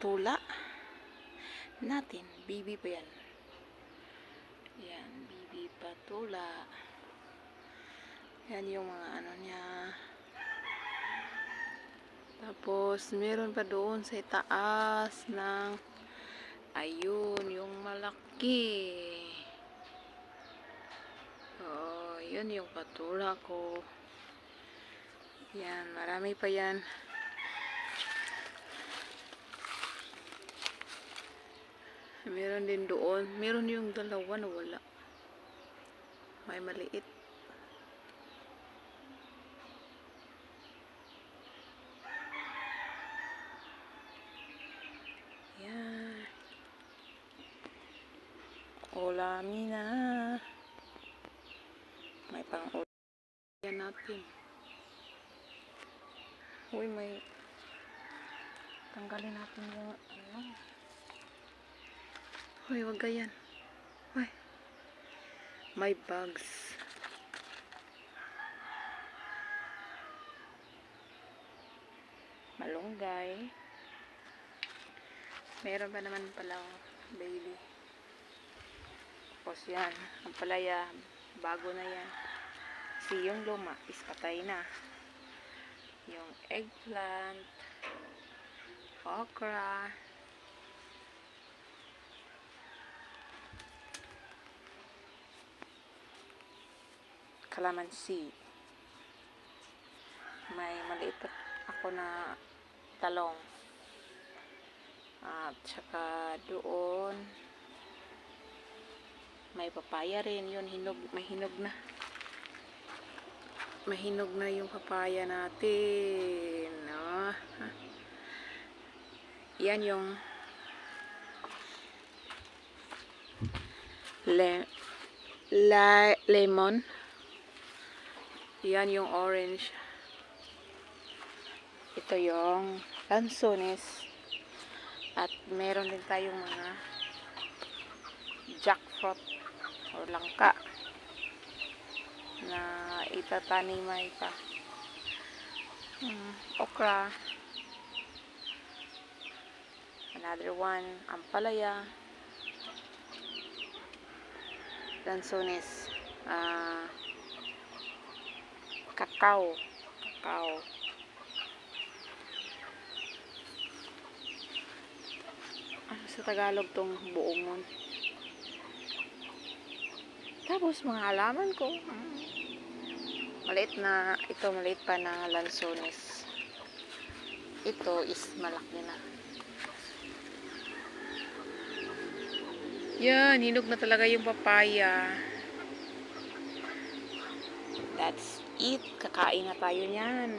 patula natin. Bibi pa yan. Yan, bibi patula. Yan yung mga ano niya. Tapos, meron pa doon sa itaas ng ayun, yung malaki. Oh, yun yung patula ko. Yan, marami pa yan. Meron din doon. Meron yung dalawa na wala. May maliit. Yan. Ulami na. May pang-ulam. Yan natin. Uy, may tanggalin natin yung ano. Uy, wag ganyan. Uy. May bugs. Malunggay. Meron pa naman pala baby. Tapos yan, ang palaya, bago na yan. Kasi yung luma is patay na. Yung eggplant, okra, calamansi. May maliit ako na talong. At saka doon may papaya rin. Yun, hinog, mahinog na. Mahinog na yung papaya natin. No? Yan yung lemon. Yan yung orange. Ito yung lansones. At meron din tayong mga jackfruit o langka na itatanimay pa. Okra. Another one, ampalaya. Lansones. Kakao. Sa Tagalog tong buong nun. Tapos mga halaman ko. Maliit na, ito maliit pa na lansones. Ito is malaki na. Yan, hinog na talaga yung papaya. That's it. Kakain na tayo niyan.